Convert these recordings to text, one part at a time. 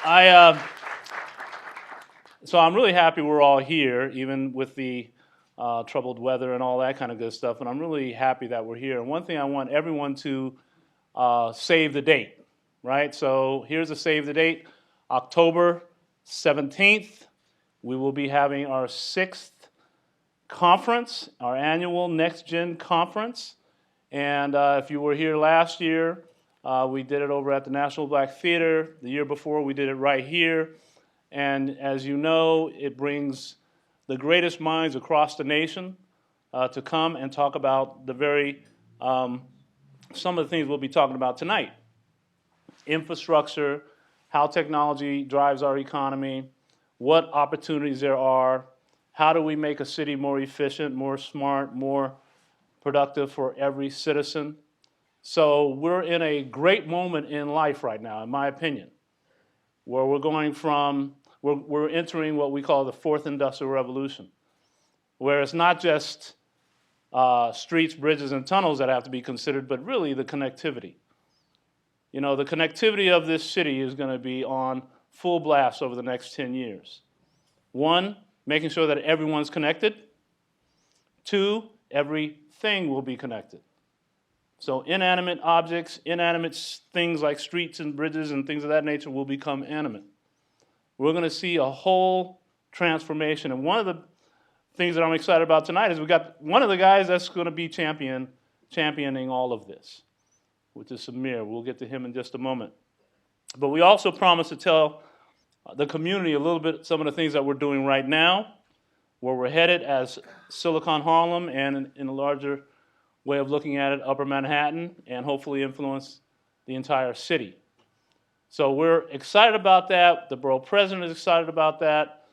So I'm really happy we're all here, even with the troubled weather and all that kind of good stuff. And I'm really happy that we're here. And one thing I want everyone to save the date, right? So here's a save the date, October 17th. We will be having our 6th conference, our annual Next Gen conference. And if you were here last year, we did it over at the National Black Theater. The year before, we did it right here. And as you know, it brings the greatest minds across the nation to come and talk about some of the things we'll be talking about tonight. Infrastructure, how technology drives our economy, what opportunities there are, how do we make a city more efficient, more smart, more productive for every citizen. So we're in a great moment in life right now, in my opinion, where we're entering what we call the fourth industrial revolution, where it's not just streets, bridges, and tunnels that have to be considered, but really the connectivity. You know, the connectivity of this city is going to be on full blast over the next 10 years. One, making sure that everyone's connected. Two, everything will be connected. So inanimate objects, inanimate things like streets and bridges and things of that nature will become animate. We're going to see a whole transformation. And one of the things that I'm excited about tonight is we got one of the guys that's going to be championing all of this, which is Samir. We'll get to him in just a moment. But we also promised to tell the community a little bit some of the things that we're doing right now, where we're headed as Silicon Harlem, and in a larger way of looking at it, Upper Manhattan, and hopefully influence the entire city. So we're excited about that. The borough president is excited about that.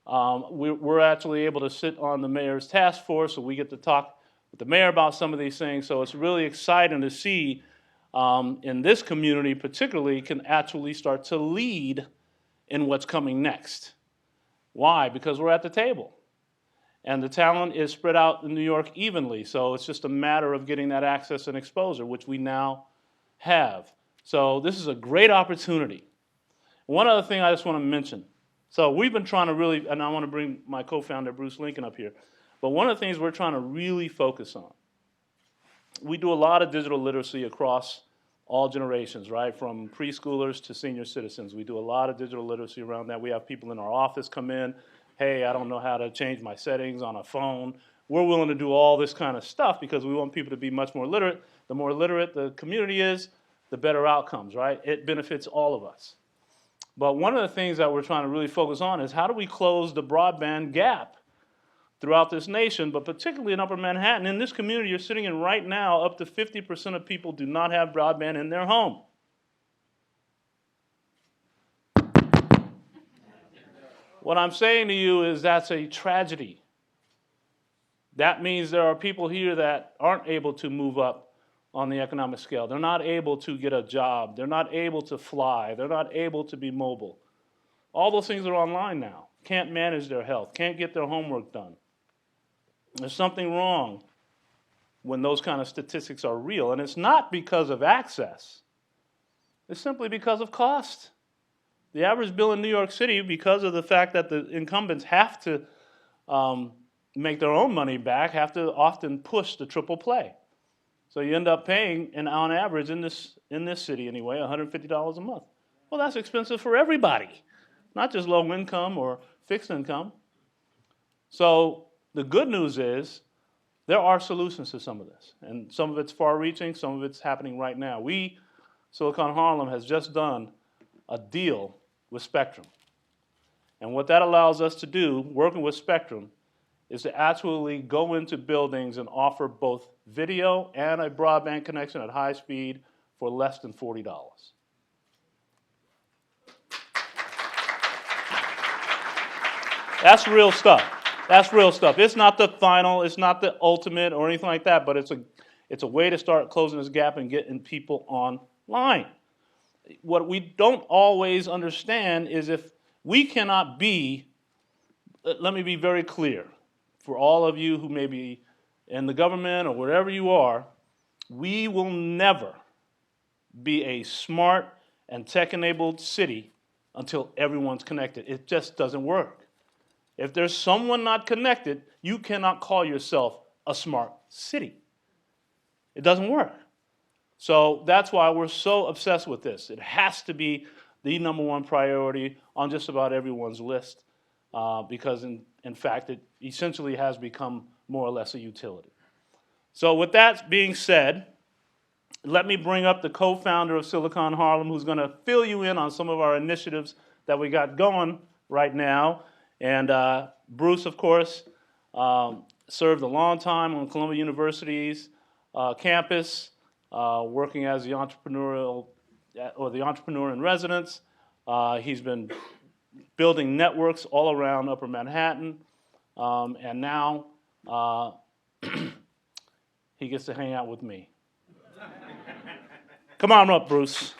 We're actually able to sit on the mayor's task force, so we get to talk with the mayor about some of these things. So it's really exciting to see in this community particularly can actually start to lead in what's coming next. Why? Because we're at the table. And the talent is spread out in New York evenly. So it's just a matter of getting that access and exposure, which we now have. So this is a great opportunity. One other thing I just want to mention. So we've been trying to really, and I want to bring my co-founder Bruce Lincoln up here, but one of the things we're trying to really focus on, we do a lot of digital literacy across all generations, right? From preschoolers to senior citizens. We do a lot of digital literacy around that. We have people in our office come in, hey, I don't know how to change my settings on a phone. We're willing to do all this kind of stuff because we want people to be much more literate. The more literate the community is, the better outcomes, right? It benefits all of us. But one of the things that we're trying to really focus on is how do we close the broadband gap throughout this nation, but particularly in Upper Manhattan. In this community you're sitting in right now, up to 50% of people do not have broadband in their home. What I'm saying to you is that's a tragedy. That means there are people here that aren't able to move up on the economic scale. They're not able to get a job. They're not able to fly. They're not able to be mobile. All those things are online now. Can't manage their health. Can't get their homework done. There's something wrong when those kind of statistics are real. And it's not because of access. It's simply because of cost. The average bill in New York City, because of the fact that the incumbents have to make their own money back, have to often push the triple play. So you end up paying, and on average in this city anyway, $150 a month. Well, that's expensive for everybody, not just low income or fixed income. So the good news is there are solutions to some of this, and some of it's far-reaching, some of it's happening right now. Silicon Harlem has just done a deal with Spectrum. And what that allows us to do, working with Spectrum, is to actually go into buildings and offer both video and a broadband connection at high speed for less than $40. That's real stuff. That's real stuff. It's not the final, it's not the ultimate or anything like that, but it's a way to start closing this gap and getting people online. What we don't always understand is if we cannot be, let me be very clear, for all of you who may be in the government or wherever you are, we will never be a smart and tech-enabled city until everyone's connected. It just doesn't work. If there's someone not connected, you cannot call yourself a smart city. It doesn't work. So that's why we're so obsessed with this. It has to be the number one priority on just about everyone's list because, in fact, it essentially has become more or less a utility. So with that being said, let me bring up the co-founder of Silicon Harlem, who's going to fill you in on some of our initiatives that we got going right now. And Bruce, of course, served a long time on Columbia University's campus, working as the entrepreneurial or the entrepreneur in residence. He's been building networks all around Upper Manhattan, and now he gets to hang out with me. Come on up, Bruce.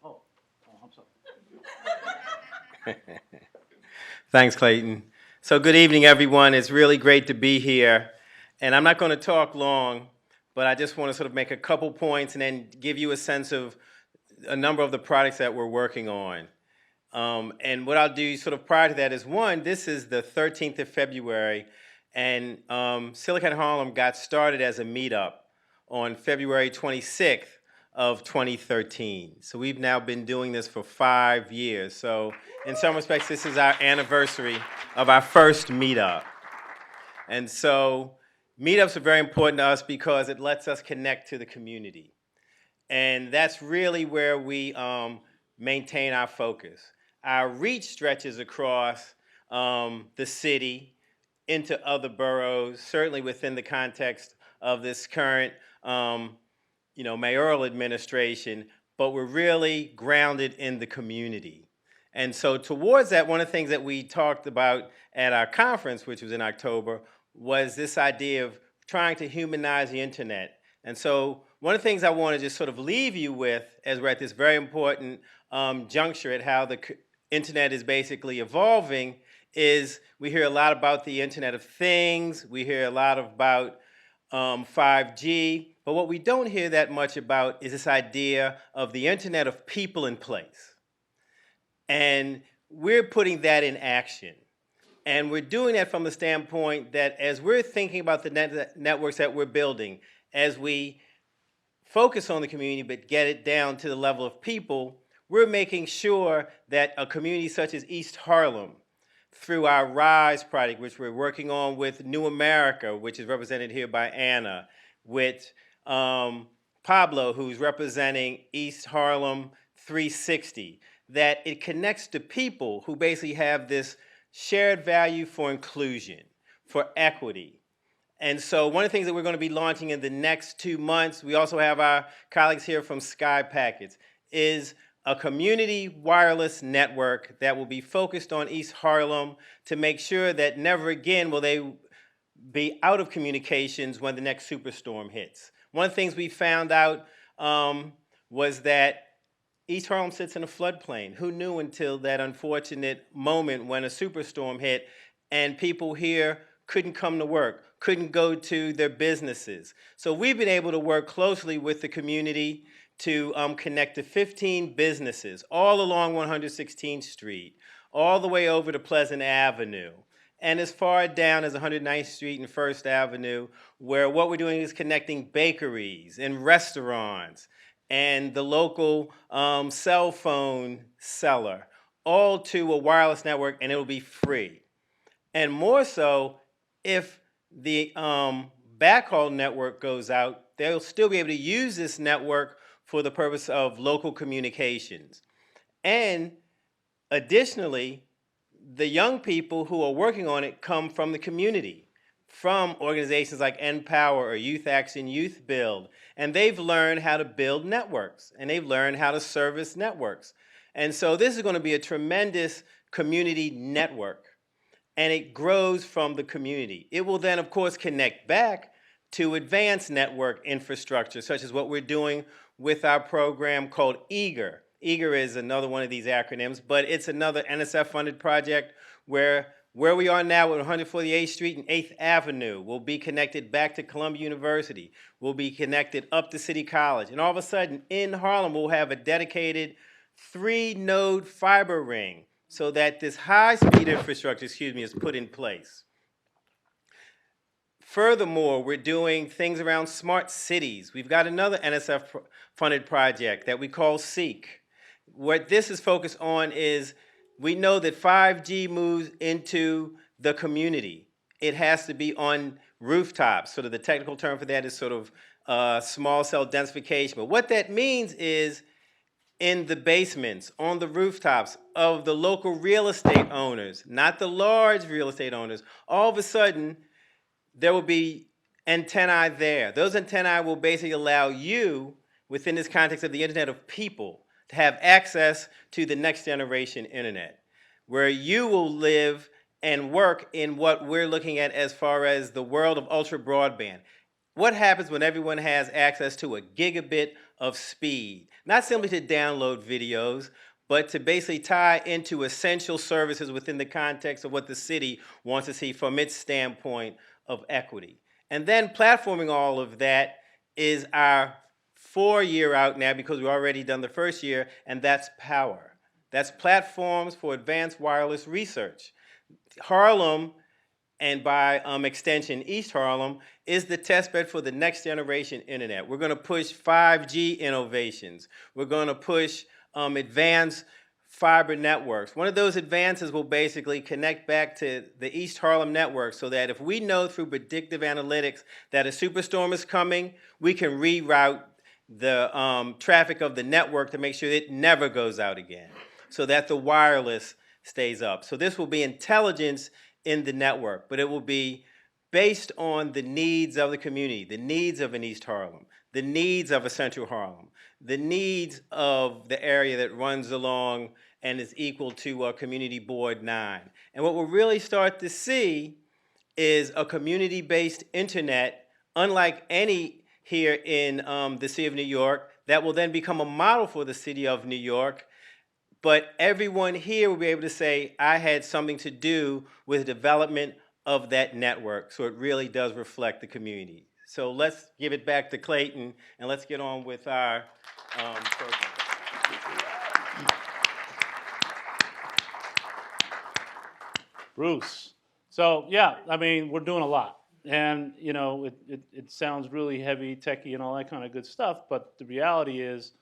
Oh, I'm sorry. Thanks, Clayton. So good evening, everyone. It's really great to be here. And I'm not going to talk long, but I just want to sort of make a couple points and then give you a sense of a number of the products that we're working on. And what I'll do sort of prior to that is, one, this is the 13th of February, and Silicon Harlem got started as a meetup on February 26th of 2013. So we've now been doing this for 5 years. So in some respects, this is our anniversary of our first meetup. And so meetups are very important to us because it lets us connect to the community. And that's really where we maintain our focus. Our reach stretches across the city into other boroughs, certainly within the context of this current mayoral administration, but we're really grounded in the community. And so towards that, one of the things that we talked about at our conference, which was in October, was this idea of trying to humanize the internet. And so one of the things I want to just sort of leave you with, as we're at this very important juncture at how the internet is basically evolving, is we hear a lot about the Internet of Things, we hear a lot about 5G, but what we don't hear that much about is this idea of the Internet of people in place. And we're putting that in action. And we're doing that from the standpoint that as we're thinking about the networks that we're building, as we focus on the community but get it down to the level of people, we're making sure that a community such as East Harlem, through our RISE project, which we're working on with New America, which is represented here by Anna, with Pablo, who's representing East Harlem 360, that it connects to people who basically have this shared value for inclusion, for equity. And so one of the things that we're going to be launching in the next 2 months, we also have our colleagues here from Sky Packets, is a community wireless network that will be focused on East Harlem to make sure that never again will they be out of communications when the next superstorm hits. One of the things we found out was that East Harlem sits in a floodplain. Who knew until that unfortunate moment when a superstorm hit and people here couldn't come to work, couldn't go to their businesses. So we've been able to work closely with the community to connect to 15 businesses all along 116th Street, all the way over to Pleasant Avenue, and as far down as 109th Street and First Avenue, where what we're doing is connecting bakeries and restaurants and the local cell phone seller, all to a wireless network, and it'll be free. And more so, if the backhaul network goes out, they'll still be able to use this network for the purpose of local communications. And additionally, the young people who are working on it come from the community, from organizations like Empower or Youth Action Youth Build, and they've learned how to build networks, and they've learned how to service networks. And so this is going to be a tremendous community network, and it grows from the community. It will then, of course, connect back to advanced network infrastructure, such as what we're doing with our program called EAGER. EAGER is another one of these acronyms, but it's another NSF-funded project where Where we are now at 148th Street and 8th Avenue will be connected back to Columbia University. We'll be connected up to City College. And all of a sudden, in Harlem, we'll have a dedicated 3-node fiber ring so that this high-speed infrastructure, is put in place. Furthermore, we're doing things around smart cities. We've got another NSF-funded project that we call SEEK. What this is focused on is we know that 5G moves into the community. It has to be on rooftops. Sort of the technical term for that is sort of small cell densification. But what that means is in the basements, on the rooftops of the local real estate owners, not the large real estate owners, all of a sudden, there will be antennae there. Those antennae will basically allow you, within this context of the Internet of People, to have access to the next generation internet, where you will live and work in what we're looking at as far as the world of ultra broadband. What happens when everyone has access to a gigabit of speed? Not simply to download videos, but to basically tie into essential services within the context of what the city wants to see from its standpoint of equity. And then platforming all of that is our 4-year out now, because we've already done the first year, and that's power. That's platforms for advanced wireless research. Harlem, and by extension East Harlem, is the testbed for the next generation internet. We're going to push 5G innovations. We're going to push advanced fiber networks. One of those advances will basically connect back to the East Harlem network so that if we know through predictive analytics that a superstorm is coming, we can reroute the traffic of the network to make sure it never goes out again, so that the wireless stays up. So this will be intelligence in the network, but it will be based on the needs of the community, the needs of an East Harlem, the needs of a Central Harlem, the needs of the area that runs along and is equal to Community Board 9. And what we'll really start to see is a community-based internet, unlike any here in the city of New York, that will then become a model for the city of New York. But everyone here will be able to say, I had something to do with the development of that network. So it really does reflect the community. So let's give it back to Clayton, and let's get on with our program. Bruce. So yeah, I mean, we're doing a lot. And you know, it sounds really heavy, techie, and all that kind of good stuff. But the reality is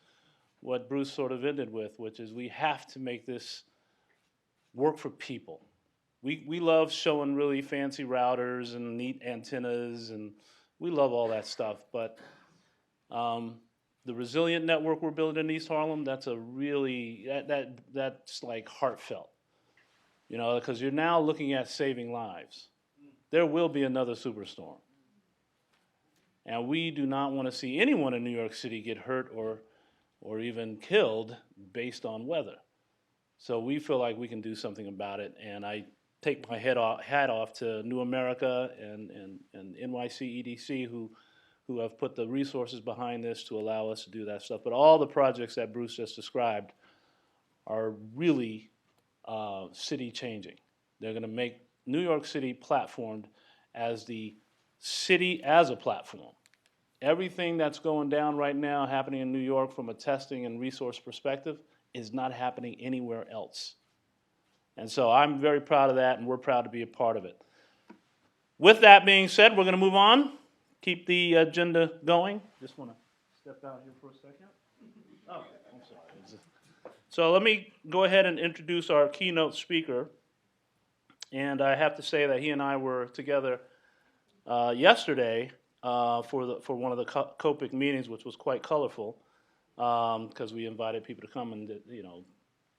what Bruce sort of ended with, which is we have to make this work for people. We love showing really fancy routers and neat antennas, and we love all that stuff. But the resilient network we're building in East Harlem, that's a really that's like heartfelt, you know, because you're now looking at saving lives. There will be another superstorm, and we do not want to see anyone in New York City get hurt or even killed based on weather. So we feel like we can do something about it, and I take my hat off to New America and NYC EDC who have put the resources behind this to allow us to do that stuff. But all the projects that Bruce just described are really city changing. They're going to make New York City platformed as the city as a platform. Everything that's going down right now happening in New York from a testing and resource perspective is not happening anywhere else. And so I'm very proud of that, and we're proud to be a part of it. With that being said, we're going to move on, keep the agenda going. Just want to step out here for a second. Oh, I'm sorry. So let me go ahead and introduce our keynote speaker. And I have to say that he and I were together yesterday for one of the COPIC meetings, which was quite colorful, because we invited people to come and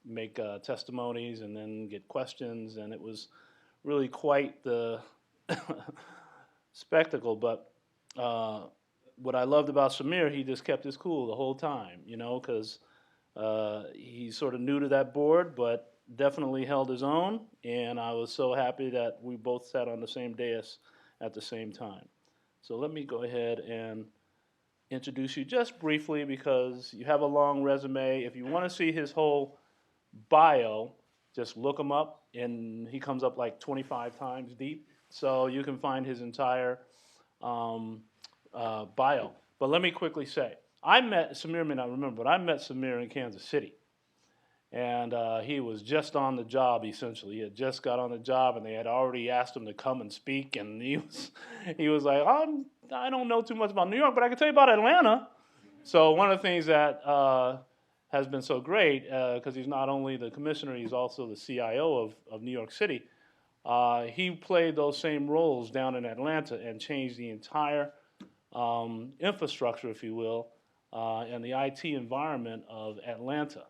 make testimonies and then get questions, and it was really quite the spectacle. But what I loved about Samir, he just kept his cool the whole time, because he's sort of new to that board, but definitely held his own, and I was so happy that we both sat on the same dais at the same time. So let me go ahead and introduce you just briefly, because you have a long resume. If you want to see his whole bio, Just look him up, and he comes up like 25 times deep. So you can find his entire um, bio. But let me quickly say, Samir may not remember, but I met Samir in Kansas City. And he was just on the job, essentially. He had just got on the job, and they had already asked him to come and speak. And he was like, I don't know too much about New York, but I can tell you about Atlanta. So one of the things that has been so great, because he's not only the commissioner, he's also the CIO of New York City. He played those same roles down in Atlanta and changed the entire infrastructure, if you will, and the IT environment of Atlanta.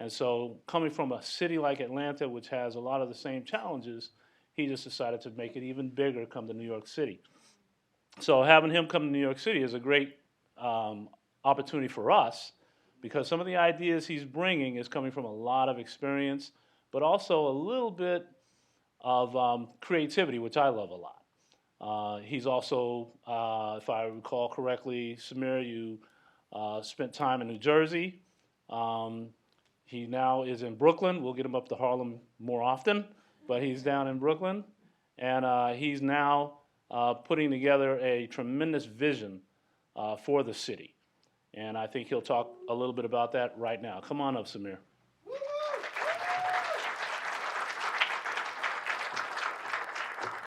And so, coming from a city like Atlanta, which has a lot of the same challenges, he just decided to make it even bigger come to New York City. So, having him come to New York City is a great opportunity for us because some of the ideas he's bringing is coming from a lot of experience, but also a little bit of creativity, which I love a lot. He's also, if I recall correctly, Samir, you spent time in New Jersey. Um, he now is in Brooklyn. We'll get him up to Harlem more often, but he's down in Brooklyn. And he's now putting together a tremendous vision for the city. And I think he'll talk a little bit about that right now. Come on up, Samir.